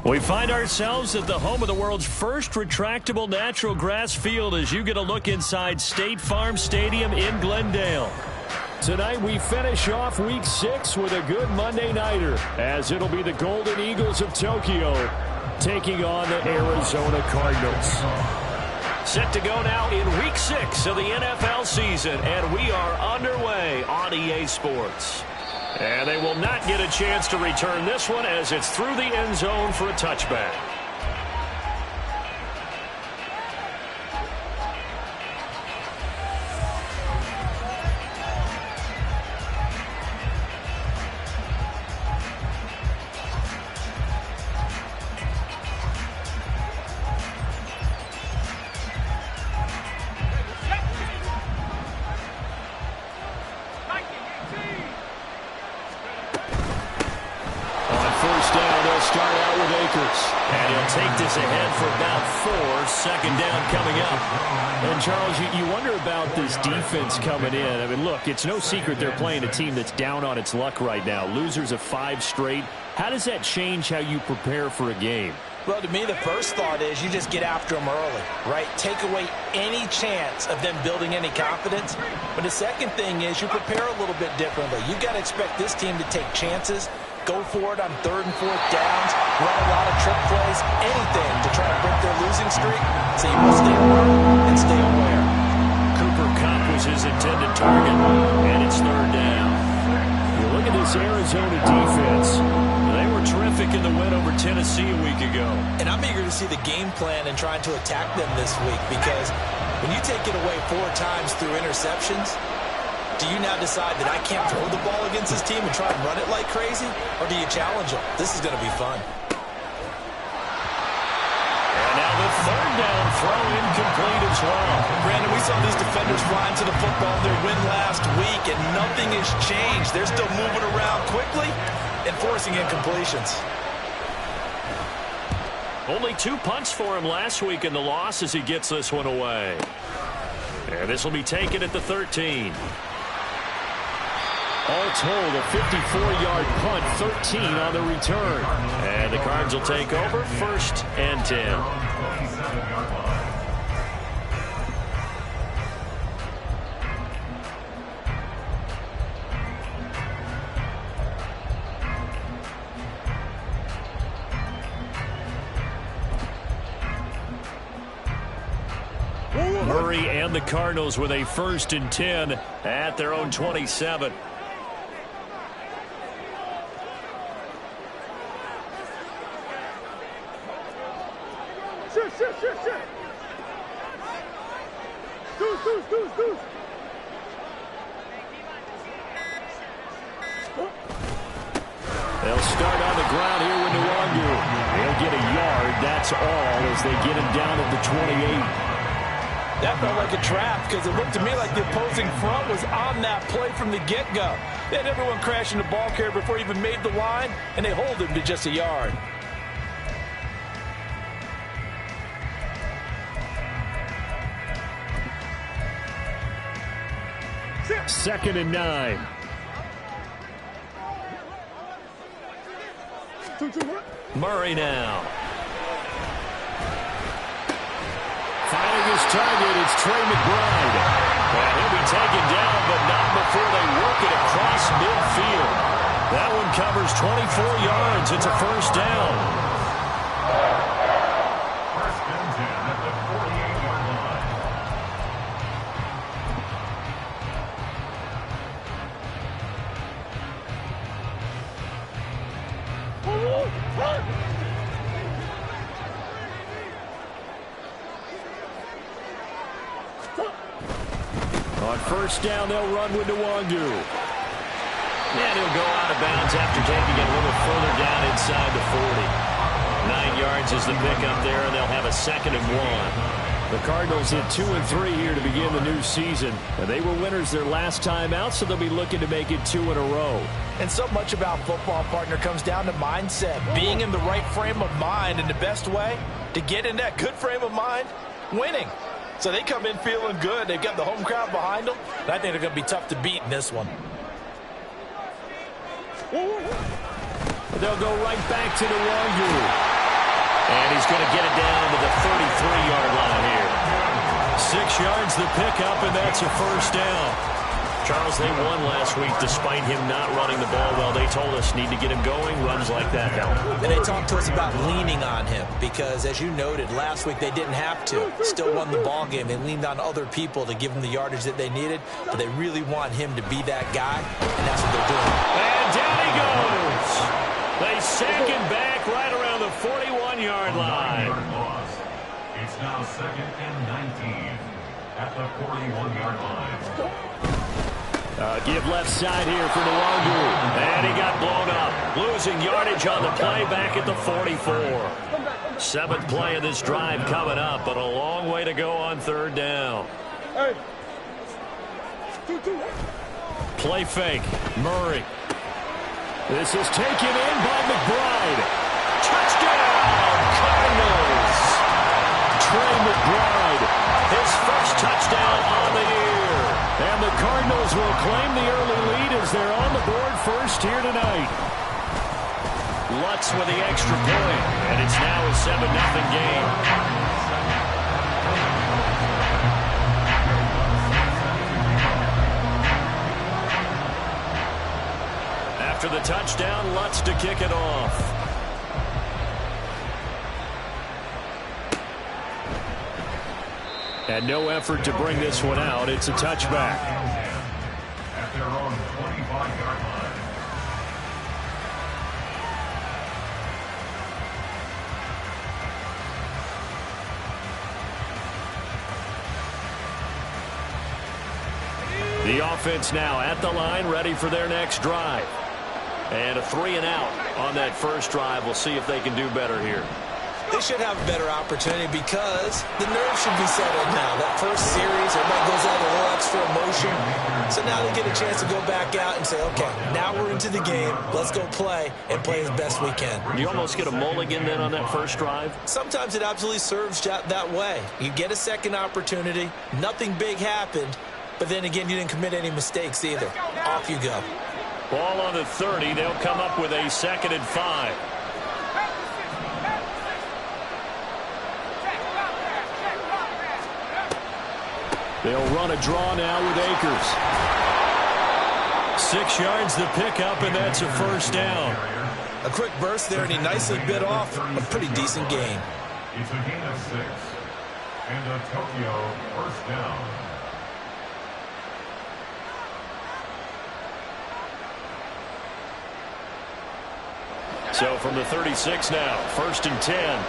We find ourselves at the home of the world's first retractable natural grass field as you get a look inside State Farm Stadium in Glendale. Tonight we finish off Week 6 with a good Monday nighter, as it'll be the Golden Eagles of Tokyo taking on the Arizona Cardinals. Set to go now in Week 6 of the NFL season, and we are underway on EA Sports. And they will not get a chance to return this one as it's through the end zone for a touchback. And he'll take this ahead for about 4. Second down coming up. And, Charles, you wonder about this defense coming in. I mean, look, it's no secret they're playing a team that's down on its luck right now. Losers of 5 straight. How does that change how you prepare for a game? Well, to me, the first thought is you just get after them early, right? Take away any chance of them building any confidence. But the second thing is you prepare a little bit differently. You've got to expect this team to take chances, go for it on 3rd and 4th downs, run a lot of trick plays, anything to try to break their losing streak. So you must stay alert and stay aware. Cooper Kupp was his intended target, and it's 3rd down. You look at this Arizona defense. They were terrific in the win over Tennessee a week ago. And I'm eager to see the game plan and trying to attack them this week, because when you take it away 4 times through interceptions, do you now decide that I can't throw the ball against this team and try and run it like crazy? Or do you challenge them? This is going to be fun. And now the 3rd down throw incomplete as well. Brandon, we saw these defenders flying to the football in their win last week, and nothing has changed. They're still moving around quickly and forcing incompletions. Only 2 punts for him last week in the loss as he gets this one away. And this will be taken at the 13. All told, a 54-yard punt, 13 on the return. And the Cards will take over, 1st and 10. Murray and the Cardinals with a 1st and 10 at their own 27. They'll start on the ground here with Nwangu. He'll get a yard, that's all, as they get him down at the 28. That felt like a trap, because it looked to me like the opposing front was on that play from the get-go. They had everyone crashing the ball carrier before he even made the line, and they hold him to just a yard. Second and 9. Murray now. Finding his target, it's Trey McBride. And he'll be taken down, but not before they work it across midfield. That one covers 24 yards. It's a 1st down. 1st and 10 at the 48-yard line. On 1st down, they'll run with Nwangu. And he'll go out of bounds after taking it a little further down inside the 40. 9 yards is the pickup there, and they'll have a 2nd and 1. The Cardinals hit 2 and 3 here to begin the new season. And they were winners their last time out, so they'll be looking to make it 2 in a row. And so much about football, partner, comes down to mindset. Being in the right frame of mind, and the best way to get in that good frame of mind, winning. So they come in feeling good. They've got the home crowd behind them. And I think they're going to be tough to beat in this one. They'll go right back to the Wagyu. And he's going to get it down to the 33-yard line here. 6 yards the pickup, and that's a first down. Charles, they won last week despite him not running the ball well. They told us need to get him going. Runs like that help. And they talked to us about leaning on him because, as you noted, last week they didn't have to. Still won the ball game. They leaned on other people to give them the yardage that they needed, but they really want him to be that guy, and that's what they're doing. And down he goes. They sack him back right around the 41-yard line. It's now 2nd and 19 at the 41-yard line. Give left side here for the Wagyu. And he got blown up. Losing yardage on the play back at the 44. 7th play of this drive coming up, but a long way to go on 3rd down. Play fake. Murray. This is taken in by McBride. Touchdown, Cardinals. Trey McBride, his first touchdown on the year. And the Cardinals will claim the early lead as they're on the board first here tonight. Lutz with the extra point, and it's now a 7-0 game. After the touchdown, Lutz to kick it off. And no effort to bring this one out. It's a touchback. At their own 25-yard line. The offense now at the line, ready for their next drive. And a 3-and-out on that first drive. We'll see if they can do better here. They should have a better opportunity because the nerves should be settled now. That first series, everybody goes out a little extra emotion. So now they get a chance to go back out and say, okay, now we're into the game. Let's go play and play as best we can. You almost get a mulligan then on that first drive? Sometimes it absolutely serves that way. You get a second opportunity. Nothing big happened. But then again, you didn't commit any mistakes either. Off you go. Ball on the 30. They'll come up with a 2nd and 5. They'll run a draw now with Akers. 6 yards the pickup, and that's a first down. A quick burst there, and he nicely bit off a pretty decent gain. It's a gain of 6. And a Tokyo first down. So from the 36 now, 1st and 10.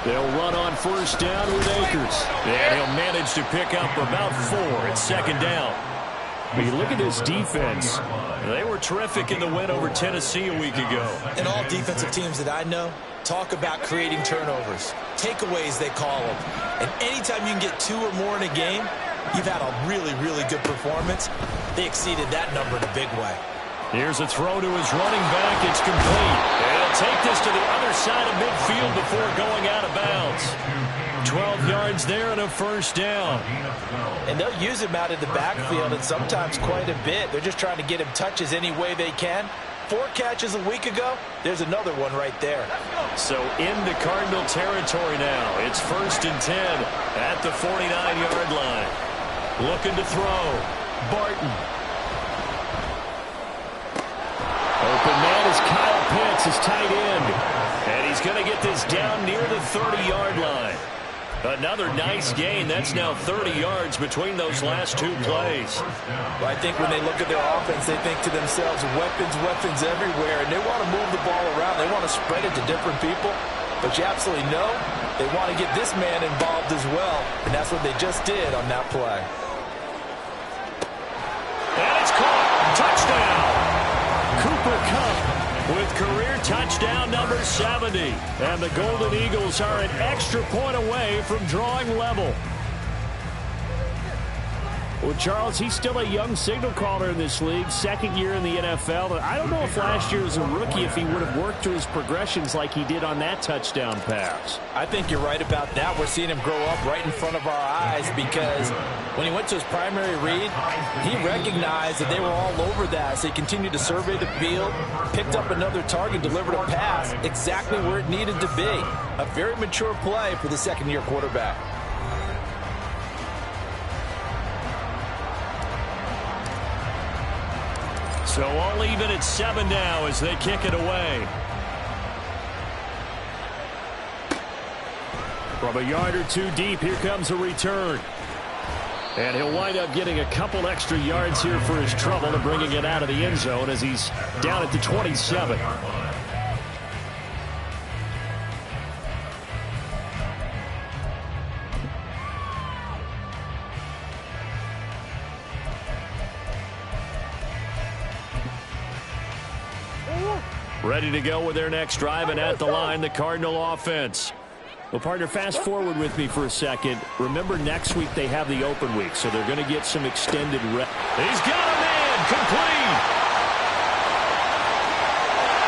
They'll run on first down with Akers. And he'll manage to pick up about 4 at 2nd down. But you look at this defense. They were terrific in the win over Tennessee a week ago. And all defensive teams that I know talk about creating turnovers. Takeaways, they call them. And anytime you can get 2 or more in a game, you've had a really, really good performance. They exceeded that number in a big way. Here's a throw to his running back. It's complete. And he'll take this to the other side of midfield before going out of bounds. 12 yards there and a first down. And they'll use him out of the backfield and sometimes quite a bit. They're just trying to get him touches any way they can. 4 catches a week ago. There's another one right there. So into Cardinal territory now. It's 1st and 10 at the 49-yard line. Looking to throw. Barton. Open man is Kyle Pitts, his tight end. And he's going to get this down near the 30-yard line. Another nice gain. That's now 30 yards between those last 2 plays. Well, I think when they look at their offense, they think to themselves, weapons everywhere, and they want to move the ball around. They want to spread it to different people. But you absolutely know they want to get this man involved as well, and that's what they just did on that play. And it's caught. Touchdown. Cooper Kupp with career touchdown number 70. And the Golden Eagles are an extra point away from drawing level. Well, Charles, he's still a young signal caller in this league, second year in the NFL. And I don't know if last year as a rookie if he would have worked through his progressions like he did on that touchdown pass. I think you're right about that. We're seeing him grow up right in front of our eyes because when he went to his primary read, he recognized that they were all over that. So he continued to survey the field, picked up another target, delivered a pass exactly where it needed to be. A very mature play for the second-year quarterback. So all even at 7 now as they kick it away. From a yard or two deep, here comes a return. And he'll wind up getting a couple extra yards here for his trouble and bringing it out of the end zone as he's down at the 27. Ready to go with their next drive, and at the line, the Cardinal offense. Well, partner, fast forward with me for a second. Remember, next week they have the open week, so they're going to get some extended rest. He's got a man, complete.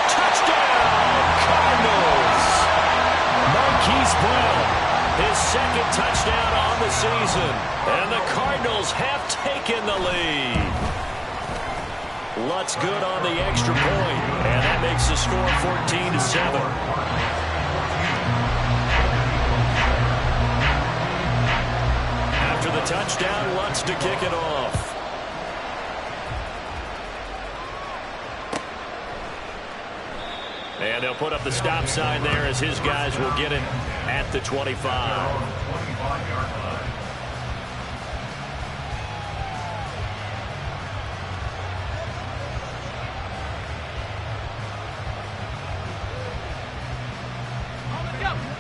Touchdown, Cardinals. Marquise Brown, his second touchdown on the season, and the Cardinals have taken the lead. Lutz good on the extra point, and that makes the score 14-7. After the touchdown, Lutz to kick it off. And they'll put up the stop sign there as his guys will get it at the 25.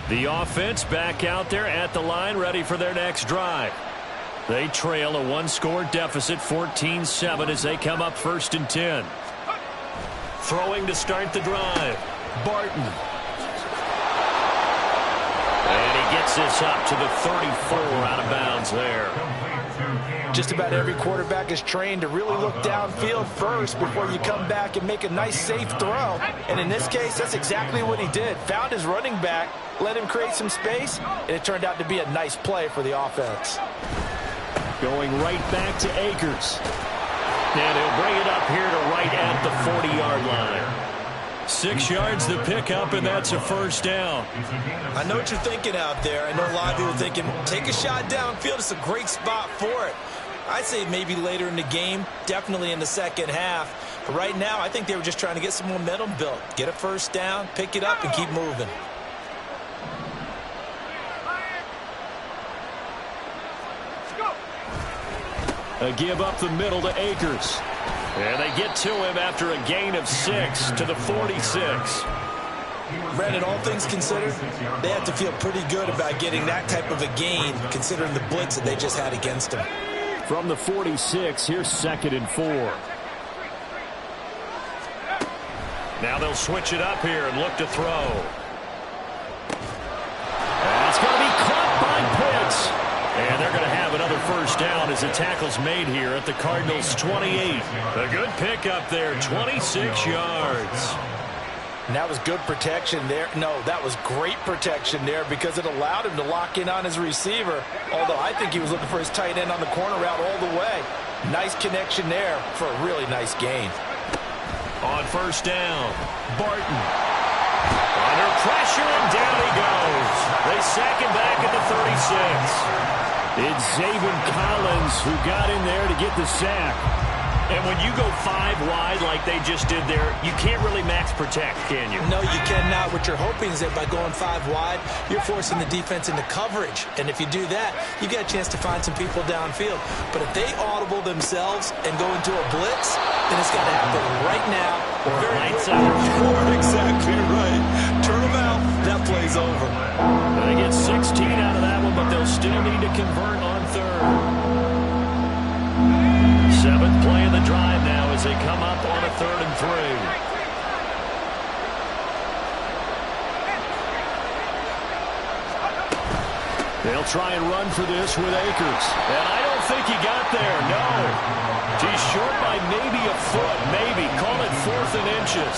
The offense back out there at the line, ready for their next drive. They trail a one-score deficit, 14-7, as they come up 1st and 10. Throwing to start the drive, Barton. And he gets this up to the 34, out of bounds there. Just about every quarterback is trained to really look downfield first before you come back and make a nice, safe throw. And in this case, that's exactly what he did. Found his running back, let him create some space, and it turned out to be a nice play for the offense. Going right back to Akers. And he'll bring it up here to right at the 40-yard line. 6 yards the pickup, and that's a first down. I know what you're thinking out there. I know a lot of people are thinking, take a shot downfield. It's a great spot for it. I'd say maybe later in the game, definitely in the second half. But right now, I think they were just trying to get some momentum built. Get a first down, pick it up, and keep moving. A give up the middle to Akers. And they get to him after a gain of 6 to the 46. Brandon, all things considered, they have to feel pretty good about getting that type of a gain, considering the blitz that they just had against them. From the 46, here's 2nd and 4. Now they'll switch it up here and look to throw. And it's going to be caught by Pitts. And they're going to have another first down as the tackle's made here at the Cardinals' 28. A good pickup there, 26 yards. And that was good protection there. No, that was great protection there because it allowed him to lock in on his receiver. Although I think he was looking for his tight end on the corner route all the way. Nice connection there for a really nice gain. On first down, Barton. Under pressure, and down he goes. They sack him back at the 36. It's Zaven Collins who got in there to get the sack. And when you go 5 wide like they just did there, you can't really max protect, can you? No, you cannot. What you're hoping is that by going 5 wide, you're forcing the defense into coverage. And if you do that, you get a chance to find some people downfield. But if they audible themselves and go into a blitz, then it's got to happen right now. Lights out. Exactly right. Turn them out. That play's over. They get 16 out of that one, but they'll still need to convert on 3rd. 7th play of the drive now as they come up on a 3rd and 3. They'll try and run for this with Akers. And I don't think he got there. No. He's short by maybe a foot. Maybe. Call it 4th and inches.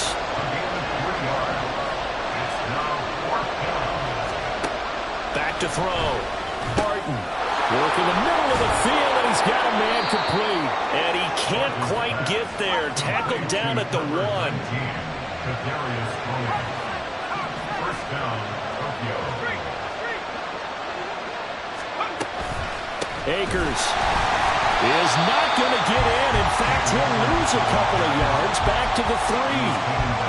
Back to throw. Barton. Work in the middle of the field, and he's got a man complete. And he can't quite get there. Tackled down at the 1. First down, Tokyo. Akers is not going to get in. In fact, he'll lose a couple of yards back to the 3.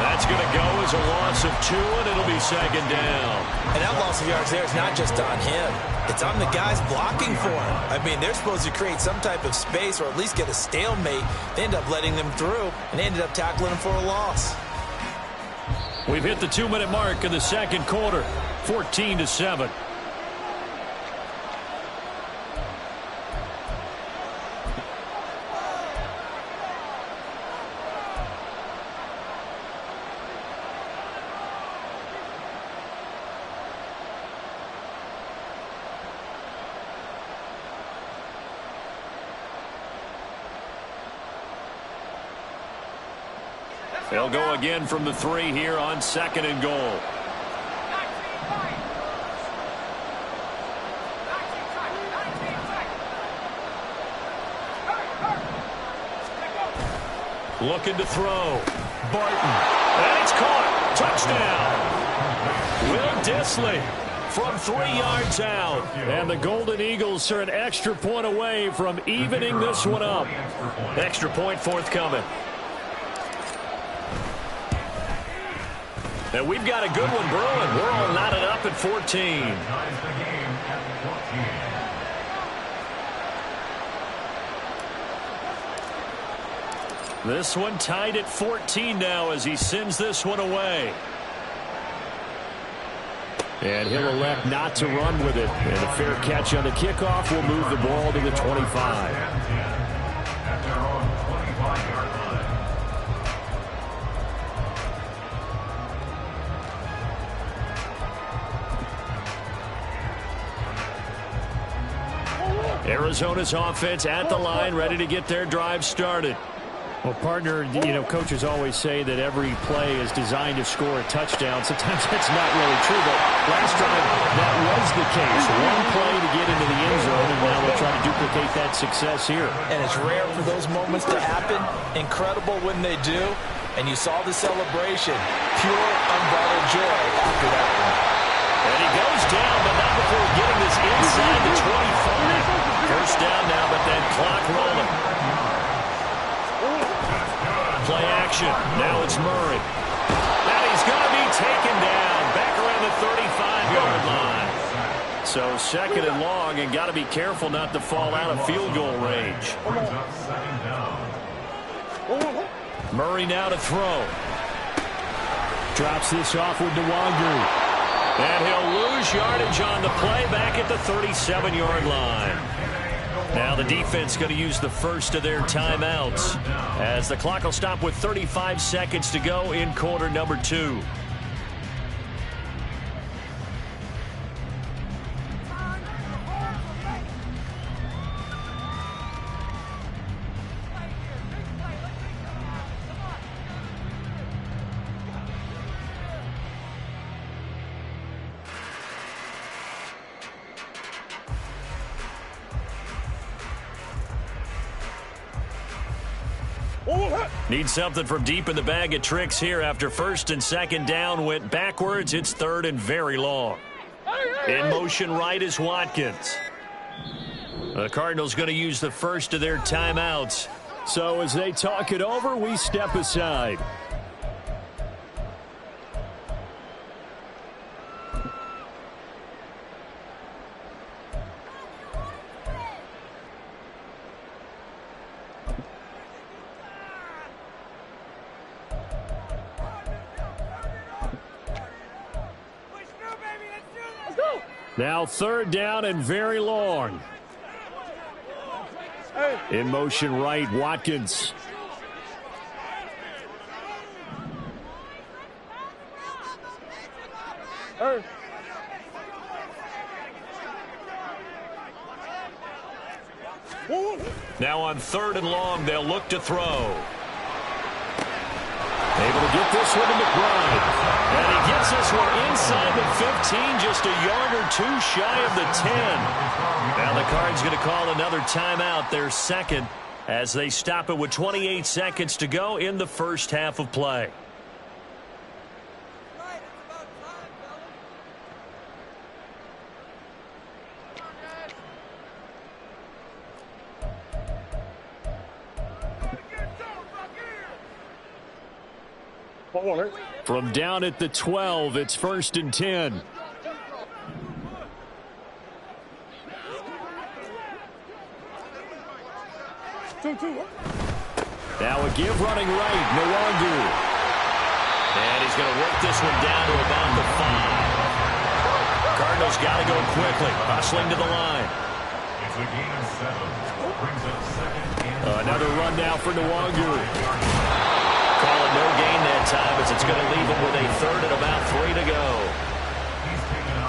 That's going to go as a loss of 2, and it'll be 2nd down. And that loss of yards there is not just on him. It's on the guys blocking for him. I mean, they're supposed to create some type of space or at least get a stalemate. They end up letting them through, and they ended up tackling him for a loss. We've hit the 2-minute mark in the second quarter, 14-7. They'll go again from the 3 here on 2nd and goal. Looking to throw. Barton. And it's caught. Touchdown. Will Dissly from 3 yards out. And the Golden Eagles are an extra point away from evening this one up. Extra point forthcoming. And we've got a good one brewing. We're all knotted up at 14. This one tied at 14 now as he sends this one away. And he'll elect not to run with it. And a fair catch on the kickoff will move the ball to the 25. At their own 25-yard line. Arizona's offense at the line, ready to get their drive started. Well, partner, coaches always say that every play is designed to score a touchdown. Sometimes that's not really true, but last drive, that was the case. One play to get into the end zone, and now we'll try to duplicate that success here. And it's rare for those moments to happen. Incredible when they do. And you saw the celebration. Pure, unbridled joy after that one. And he goes down, but not before getting this inside the 25. First down now, but then clock rolling. Play action. Now it's Murray. And he's going to be taken down back around the 35-yard line. So 2nd and long, and got to be careful not to fall out of field goal range. Murray now to throw. Drops this off with Nwangu. And he'll lose yardage on the play back at the 37-yard line. Now the defense going to use the first of their timeouts as the clock will stop with 35 seconds to go in quarter number 2. Need something from deep in the bag of tricks here after 1st and 2nd down went backwards. It's 3rd and very long. In motion right is Watkins. The Cardinals going to use the first of their timeouts. So as they talk it over, we step aside. Now 3rd down and very long. In motion right, Watkins. Now on 3rd and long, they'll look to throw. Able to get this one to McBride. And he gets this one inside the 15, just a yard or two shy of the 10. Now the Cards going to call another timeout, their second, as they stop it with 28 seconds to go in the first half of play. From down at the 12, it's 1st and 10. Now a give running right, Nwangu. And he's going to work this one down to about the 5. Cardinals got to go quickly, hustling to the line. It's a gain of 7. Brings up 2nd and Another run now for Nwangu. Call it no gain that time as it's going to leave him with a 3rd and about 3 to go.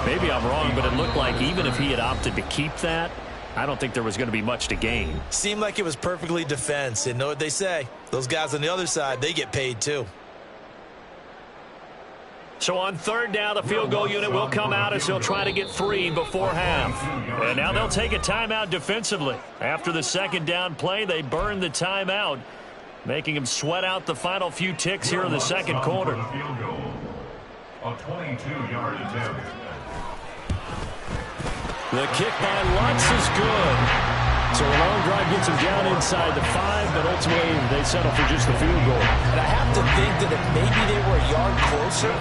Maybe I'm wrong, but it looked like even if he had opted to keep that, I don't think there was going to be much to gain. Seemed like it was perfectly defense. And know what they say? Those guys on the other side, they get paid too. So on 3rd down, the field goal unit will come out as they'll try to get 3 before half. And now they'll take a timeout defensively. After the 2nd down play, they burn the timeout, making him sweat out the final few ticks here in the 2nd quarter. A 22-yard attempt. The kick by Lutz is good. So a long drive gets him down inside the 5, but ultimately they settle for just the field goal. And I have to think that if maybe they were a yard closer,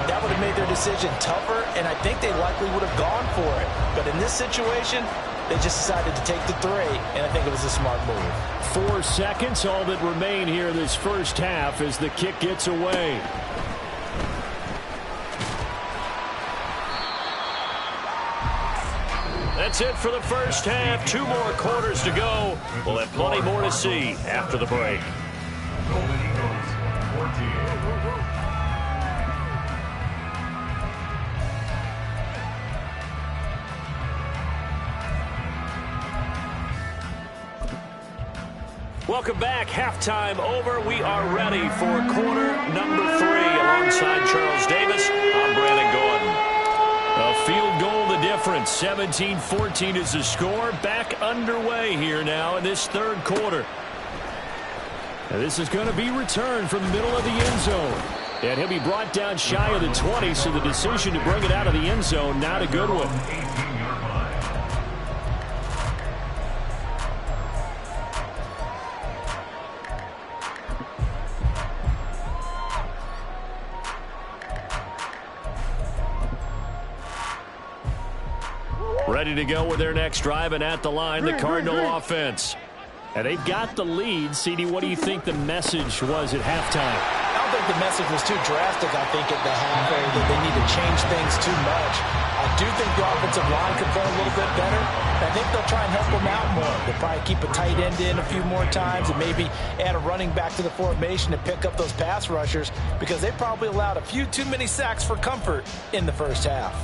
that would have made their decision tougher, and I think they likely would have gone for it. But in this situation, they just decided to take the 3, and I think it was a smart move. 4 seconds, all that remain here this first half as the kick gets away. That's it for the first half. 2 more quarters to go. We'll have plenty more to see after the break. Golden Eagles, 14. Welcome back. Halftime over. We are ready for quarter number 3. Alongside Charles Davis, I'm Brandon Gordon. A field goal the difference. 17-14 is the score. Back underway here now in this 3rd quarter. And this is going to be returned from the middle of the end zone. And he'll be brought down shy of the 20, so the decision to bring it out of the end zone, not a good one. 18-yard line. Ready to go with their next drive, and at the line, the Cardinal offense. And they've got the lead. CD, what do you think the message was at halftime? I don't think the message was too drastic, I think, at the half, or that they need to change things too much. I do think the offensive line could play a little bit better. I think they'll try and help them out more. They'll probably keep a tight end in a few more times and maybe add a running back to the formation to pick up those pass rushers, because they probably allowed a few too many sacks for comfort in the first half.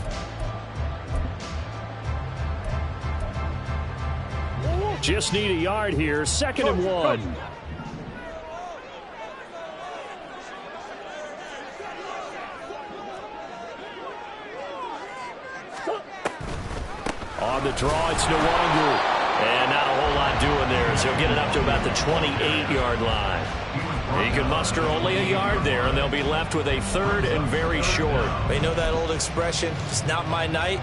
Just need a yard here. 2nd and 1. On the draw, it's Nwangu. And not a whole lot doing there as he'll get it up to about the 28-yard line. He can muster only a yard there, and they'll be left with a 3rd and very short. They know that old expression, it's not my night.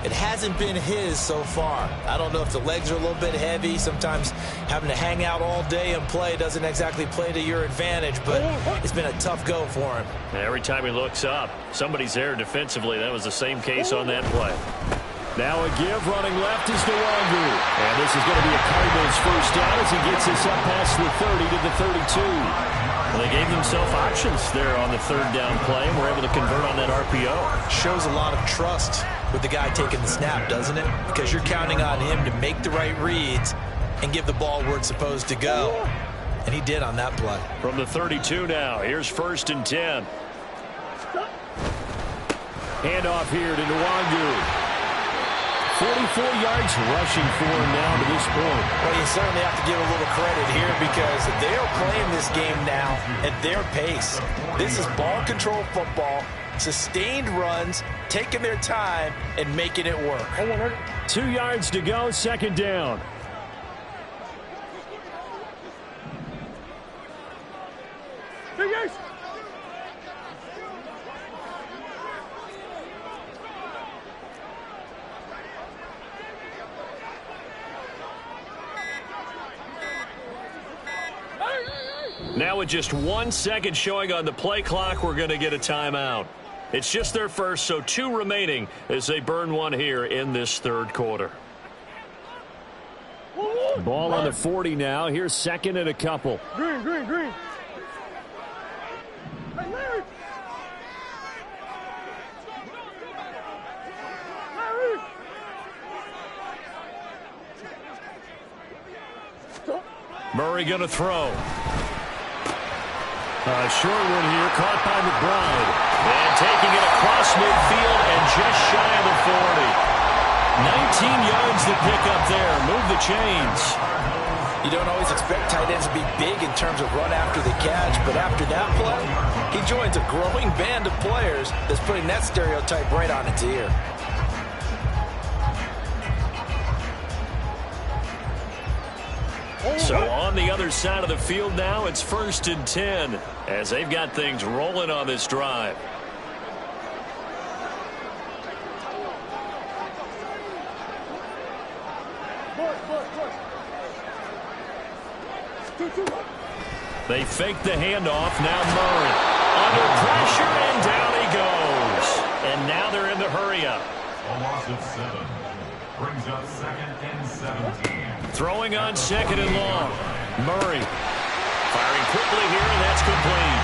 It hasn't been his so far. I don't know if the legs are a little bit heavy. Sometimes having to hang out all day and play doesn't exactly play to your advantage, but it's been a tough go for him. And every time he looks up, somebody's there defensively. That was the same case on that play. Now a give running left is Nwangu. And this is going to be a Cardinals first down as he gets this up past the 30 to the 32. Well, they gave themselves options there on the 3rd down play and were able to convert on that RPO. Shows a lot of trust with the guy taking the snap, doesn't it? Because you're counting on him to make the right reads and give the ball where it's supposed to go. And he did on that play. From the 32 now, here's 1st and 10. Handoff here to Nwangu. 44 yards rushing for him now to this point. Well, you certainly have to give a little credit here because they are playing this game now at their pace. This is ball control football, sustained runs, taking their time, and making it work. 2 yards to go, second down. Now with just 1 second showing on the play clock, we're going to get a timeout. It's just their first, so 2 remaining as they burn one here in this third quarter. Ball on the 40 now. Here's second and a couple. Green. Hey, Larry. Murray going to throw. A short one here, caught by McBride. And taking it across midfield and just shy of the 40. 19 yards to pick up there. Move the chains. You don't always expect tight ends to be big in terms of run after the catch, but after that play, he joins a growing band of players that's putting that stereotype right on its ear. So on the other side of the field now, it's 1st and 10 as they've got things rolling on this drive. They fake the handoff. Now Murray under pressure, and down he goes. And now they're in the hurry-up. A loss of 7. Brings up 2nd and 17. Throwing on 2nd and long. Murray firing quickly here, and that's complete.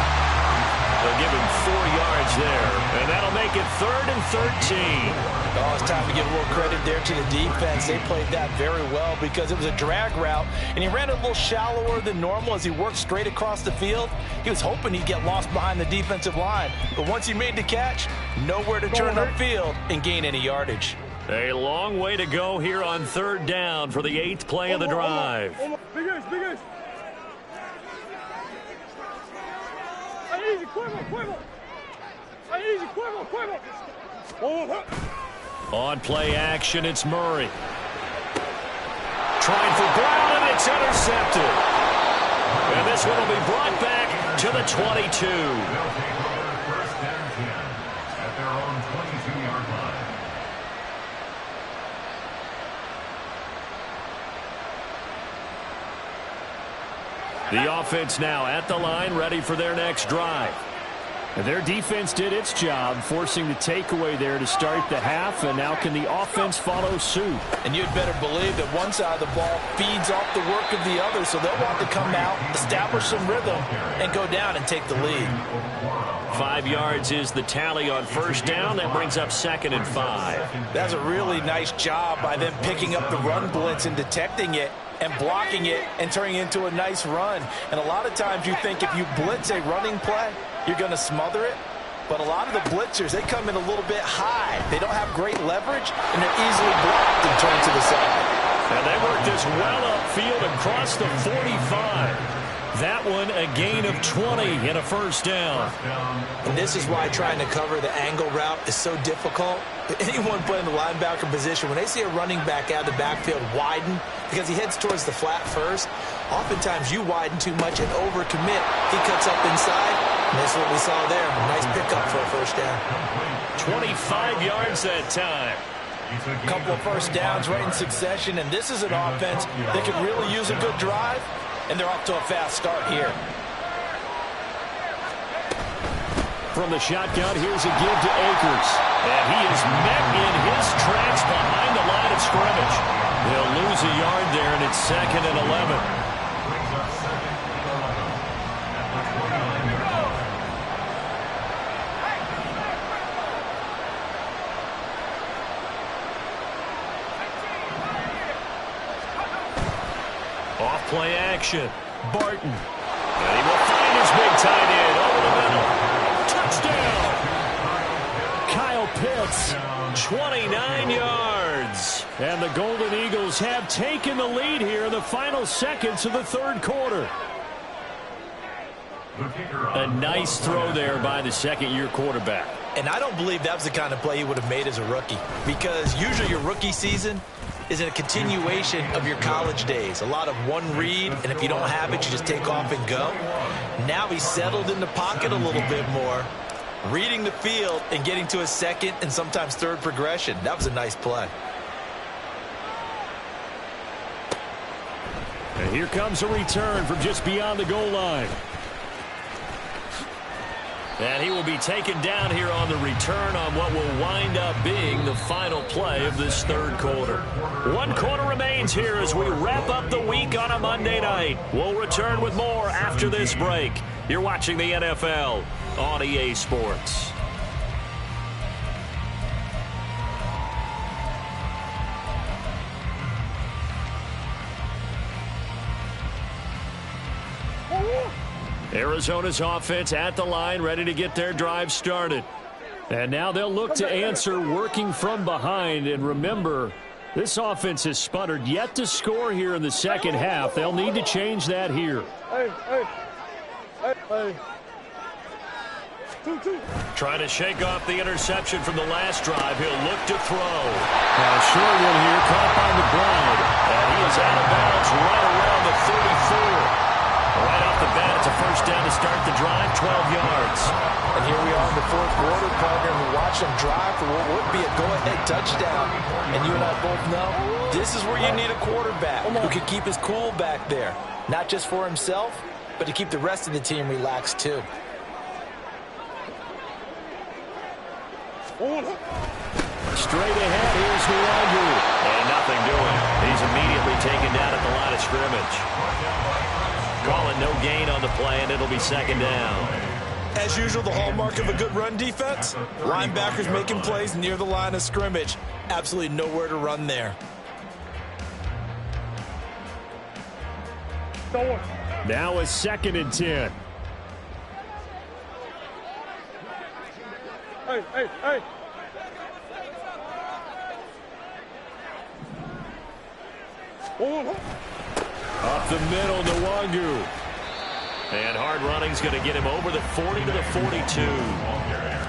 They'll give him 4 yards there, and that'll make it 3rd and 13. Oh, it's time to give a little credit there to the defense. They played that very well because it was a drag route, and he ran a little shallower than normal as he worked straight across the field. He was hoping he'd get lost behind the defensive line, but once he made the catch, nowhere to turn upfield and gain any yardage. A long way to go here on 3rd down for the 8th play of the drive. Big ace. Easy, quiver. Easy, quiver. On play action, it's Murray. Trying for Brown, and it's intercepted. And this one will be brought back to the 22. They'll take over 1st and 10 at their own 22-yard line. The offense now at the line, ready for their next drive. And their defense did its job, forcing the takeaway there to start the half, and now can the offense follow suit? And you'd better believe that one side of the ball feeds off the work of the other, so they'll want to come out, establish some rhythm, and go down and take the lead. 5 yards is the tally on 1st down. That brings up 2nd and 5. That's a really nice job by them picking up the run blitz and detecting it and blocking it and turning it into a nice run. And a lot of times you think if you blitz a running play, you're going to smother it. But a lot of the blitzers, they come in a little bit high. They don't have great leverage, and they're easily blocked and turned to the side. And they work this well upfield across the 45. That one a gain of 20 and a 1st down. And this is why trying to cover the angle route is so difficult. Anyone playing the linebacker position, when they see a running back out of the backfield widen because he heads towards the flat first, oftentimes you widen too much and overcommit. He cuts up inside, and that's what we saw there. A nice pickup for a 1st down. 25 yards that time. A couple of 1st downs right in succession, and this is an offense that could really use a good drive, and they're off to a fast start here. From the shotgun, here's a give to Akers. And he is met in his tracks behind the line of scrimmage. They'll lose a yard there, and it's 2nd and 11. Off-play action. Barton. And he will find his big tight end over the middle. Touchdown! Kyle Pitts, 29 yards. And the Golden Eagles have taken the lead here in the final seconds of the third quarter. A nice throw there by the second-year quarterback. And I don't believe that was the kind of play he would have made as a rookie, because usually your rookie season is a continuation of your college days. A lot of one read, and if you don't have it, you just take off and go. Now he's settled in the pocket a little bit more, reading the field and getting to a second and sometimes third progression. That was a nice play. And here comes a return from just beyond the goal line. And he will be taken down here on the return on what will wind up being the final play of this third quarter. 1 quarter remains here as we wrap up the week on a Monday night. We'll return with more after this break. You're watching the NFL on EA Sports. Arizona's offense at the line, ready to get their drive started. And now they'll look to answer working from behind. And remember, this offense has sputtered yet to score here in the second half. They'll need to change that here. Trying to shake off the interception from the last drive. He'll look to throw. A short one here, caught by McBride. And he is out of bounds right around the 34. Right off the bat, it's a first down to start the drive, 12 yards. And here we are in the fourth quarter, partner. We watch them drive for what would be a go-ahead touchdown. And you and I both know this is where you need a quarterback who can keep his cool back there. Not just for himself, but to keep the rest of the team relaxed too. Straight ahead, here's Nuwangu. And nothing doing. He's immediately taken down at the line of scrimmage. Calling no gain on the play, and it'll be second down. As usual, the hallmark of a good run defense, linebackers making plays near the line of scrimmage. Absolutely nowhere to run there. Now a 2nd and 10. Hey. Up the middle, Nuwangu. And hard running's going to get him over the 40 to the 42.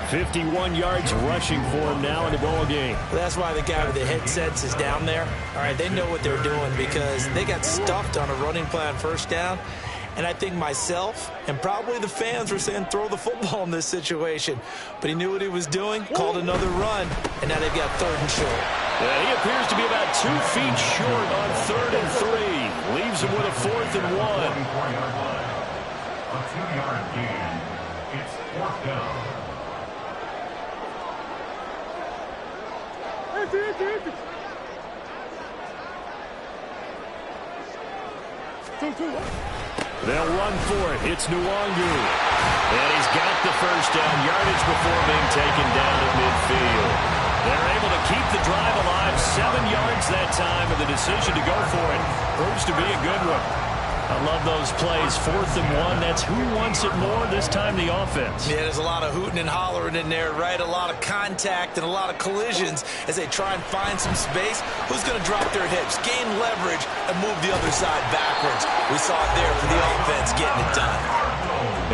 51 yards rushing for him now in the ball game. That's why the guy with the headsets is down there. All right, they know what they're doing because they got stuffed on a running play on first down. And I think myself and probably the fans were saying throw the football in this situation. But he knew what he was doing, called another run, and now they've got 3rd and short. Yeah, he appears to be about 2 feet short on 3rd and 3. Leaves him with a 4th and 1. A 2-yard gain. It's 4th down. They'll run for it. It's Nuwangu. And he's got the first down yardage before being taken down at midfield. They're able to keep the drive alive, 7 yards that time, and the decision to go for it proves to be a good one. I love those plays. 4th and 1. That's who wants it more, this time the offense. Yeah, there's a lot of hooting and hollering in there, right? A lot of contact and a lot of collisions as they try and find some space. Who's going to drop their hips, gain leverage, and move the other side backwards? We saw it there for the offense getting it done.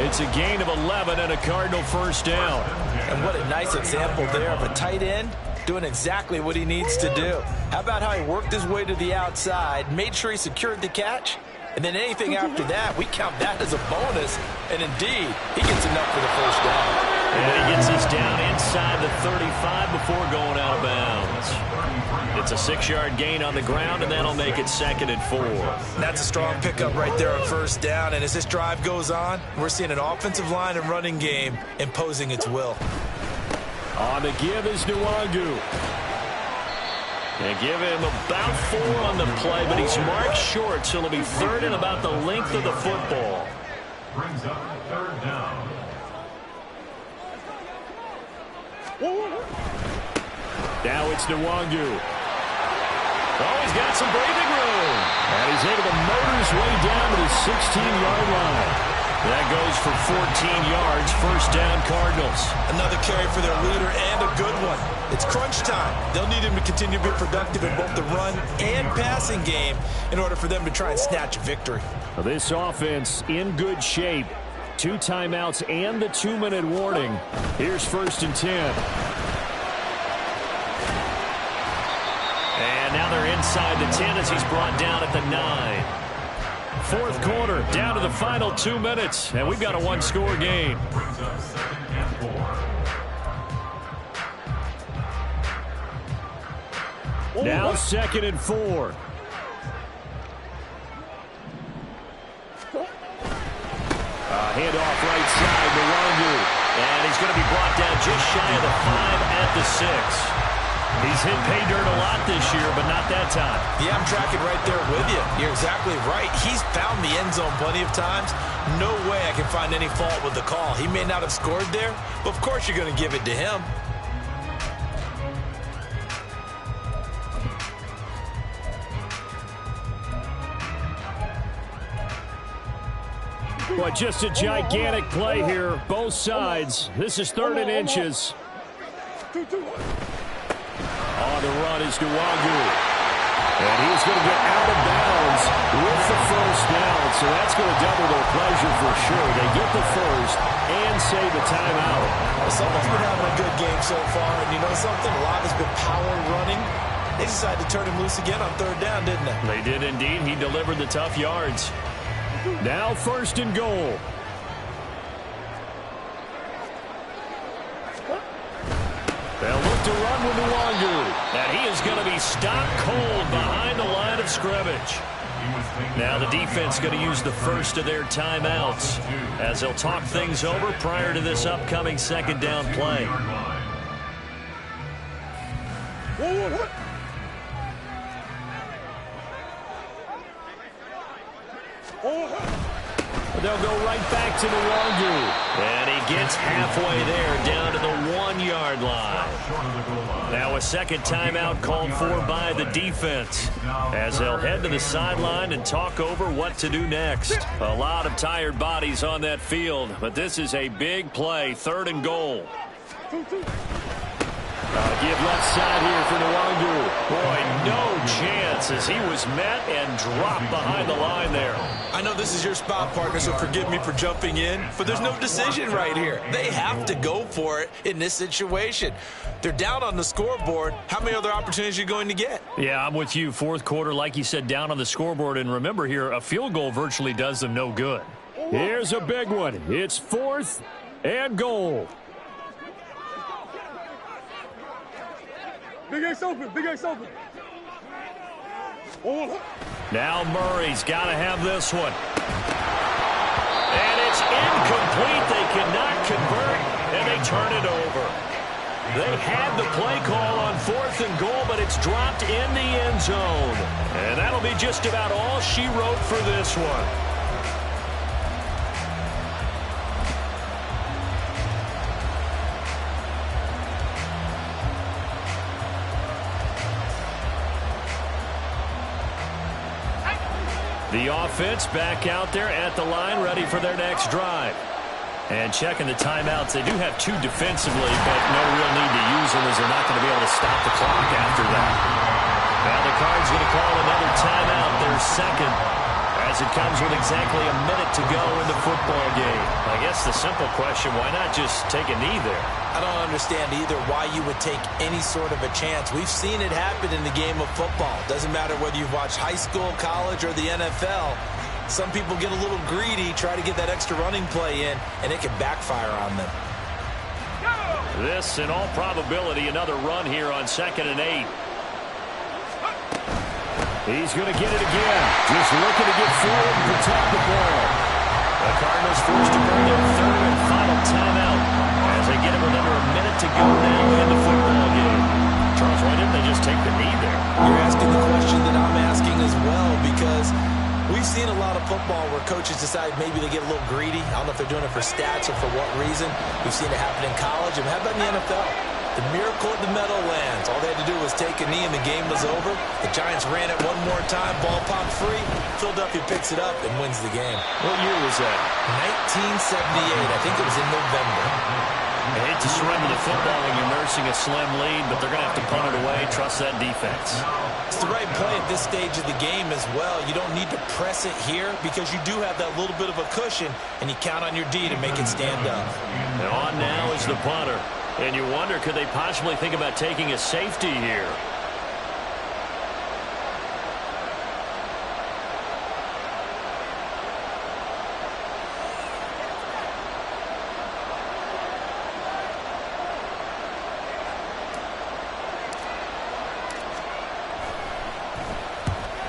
It's a gain of 11 and a Cardinal first down. And what a nice example there of a tight end doing exactly what he needs to do. How about how he worked his way to the outside, made sure he secured the catch? And then anything after that, we count that as a bonus. And indeed, he gets enough for the first down. And he gets us down inside the 35 before going out of bounds. It's a 6-yard gain on the ground, and that'll make it 2nd and 4. That's a strong pickup right there on first down. And as this drive goes on, we're seeing an offensive line and running game imposing its will. On the give is Nuwangu. They give him about 4 on the play, but he's marked short, so it'll be 3rd and about the length of the football. Brings up 3rd down. Now it's Nuwangu. Oh, he's got some breathing room. And he's able to motor his way down to the 16-yard line. That goes for 14 yards. First down, Cardinals. Another carry for their leader and a good one. It's crunch time. They'll need him to continue to be productive in both the run and passing game in order for them to try and snatch a victory. This offense in good shape. 2 timeouts and the 2-minute warning. Here's 1st and 10. And now they're inside the 10 as he's brought down at the 9. 4th quarter, down to the final 2 minutes, and we've got a 1-score game. Brings up 2nd and 4. Now 2nd and 4. Handoff right side to Wangu. And he's going to be brought down just shy of the 5 at the 6. He's hit pay dirt a lot this year, but not that time. Yeah, I'm tracking right there with you. You're exactly right. He's found the end zone plenty of times. No way I can find any fault with the call. He may not have scored there, but of course you're going to give it to him. But just a gigantic play here, both sides. This is 3rd and inches. On the run is Wangu. And he's going to get out of bounds with the 1st down. So that's going to double their pleasure for sure. They get the 1st and save a timeout. Well, someone's been having a good game so far. And you know something? A lot has been power running. They decided to turn him loose again on 3rd down, didn't they? They did indeed. He delivered the tough yards. Now 1st and goal. They'll look to run with Wangu. And he is going to be stopped cold behind the line of scrimmage. Now the defense going to use the first of their timeouts as they'll talk things over prior to this upcoming 2nd down play. They'll go right back to the Wangu. And he gets halfway there down to the 1-yard line. Now a 2nd timeout called for by the defense as they'll head to the sideline and talk over what to do next. A lot of tired bodies on that field, but this is a big play, 3rd and goal. Give left side here for Wangu. Boy, no chance as he was met and dropped behind the line there. I know this is your spot, partner, so forgive me for jumping in, but there's no decision right here. They have to go for it in this situation. They're down on the scoreboard. How many other opportunities are you going to get? Yeah, I'm with you. 4th quarter, like you said, down on the scoreboard. And remember here, a field goal virtually does them no good. Here's a big one. It's 4th and goal. Big Ace open, Big Ace open. Now Murray's got to have this one. And it's incomplete. They cannot convert, and they turn it over. They had the play call on 4th and goal, but it's dropped in the end zone. And that'll be just about all she wrote for this one. The offense back out there at the line, ready for their next drive. And checking the timeouts, they do have 2 defensively, but no real need to use them as they're not going to be able to stop the clock after that. Now the Cards going to call another timeout, their 2nd, as it comes with exactly a minute to go in the football game. I guess the simple question, why not just take a knee there? I don't understand either why you would take any sort of a chance. We've seen it happen in the game of football. Doesn't matter whether you've watched high school, college, or the NFL. Some people get a little greedy, try to get that extra running play in, and it can backfire on them. This, in all probability, another run here on 2nd and 8. He's going to get it again. Just looking to get forward and protect the ball. The Cardinals forced to bring their 3rd and final timeout as they get it with under a minute to go now in the football game. Charles, why didn't they just take the knee there? You're asking the question that I'm asking as well, because we've seen a lot of football where coaches decide maybe they get a little greedy. I don't know if they're doing it for stats or for what reason. We've seen it happen in college. And how about in the NFL? The miracle of the Meadowlands. All they had to do was take a knee and the game was over. The Giants ran it one more time. Ball popped free. Philadelphia picks it up and wins the game. What year was that? 1978. I think it was in November. I hate to surrender the football when you're nursing a slim lead, but they're going to have to punt it away. Trust that defense. It's the right play at this stage of the game as well. You don't need to press it here because you do have that little bit of a cushion, and you count on your D to make it stand up. And on now is the punter. And you wonder, could they possibly think about taking a safety here?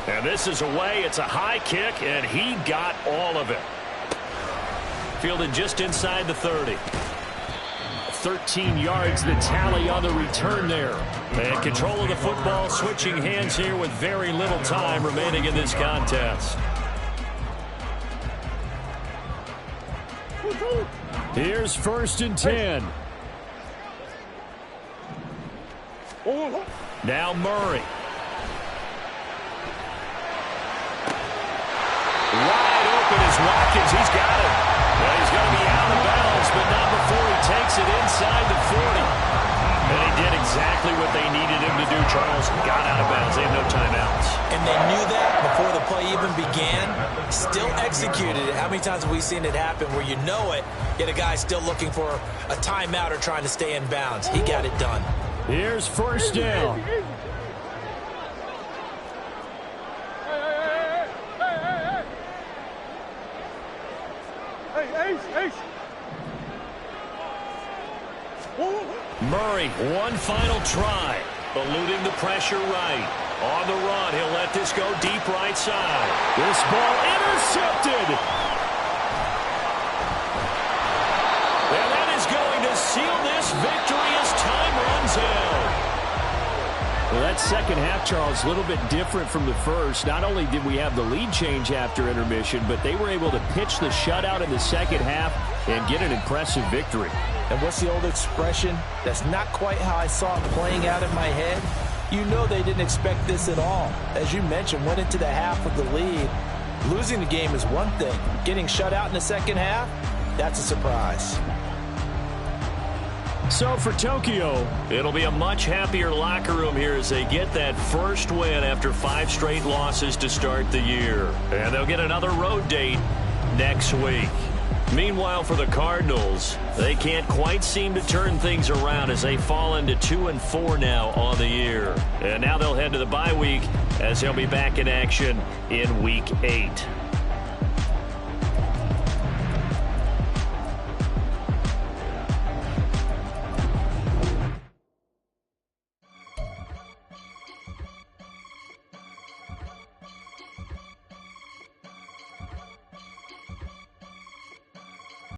And this is away. It's a high kick, and he got all of it. Fielded just inside the 30. 13 yards, the tally on the return there. And control of the football, switching hands here with very little time remaining in this contest. Here's 1st and 10. Now Murray. Wide open is Watkins. He's got it. Well, he's going to be out of bounds, but not before he takes it inside the 40. And he did exactly what they needed him to do, Charles. Got out of bounds. They have no timeouts. And they knew that before the play even began. Still executed it. How many times have we seen it happen where you know it, yet a guy still looking for a timeout or trying to stay in bounds? He got it done. Here's 1st down. Murray, one final try. Eluding the pressure right. On the run, he'll let this go deep right side. This ball intercepted. And that is going to seal this victory as time runs out. Well, that second half, Charles, a little bit different from the first. Not only did we have the lead change after intermission, but they were able to pitch the shutout in the second half and get an impressive victory. And what's the old expression? That's not quite how I saw it playing out in my head. You know they didn't expect this at all. As you mentioned, went into the half with the lead. Losing the game is one thing. Getting shut out in the second half, that's a surprise. So for Tokyo, it'll be a much happier locker room here as they get that first win after 5 straight losses to start the year. And they'll get another road date next week. Meanwhile, for the Cardinals, they can't quite seem to turn things around as they fall into 2-4 now on the year. And now they'll head to the bye week as they'll be back in action in Week 8.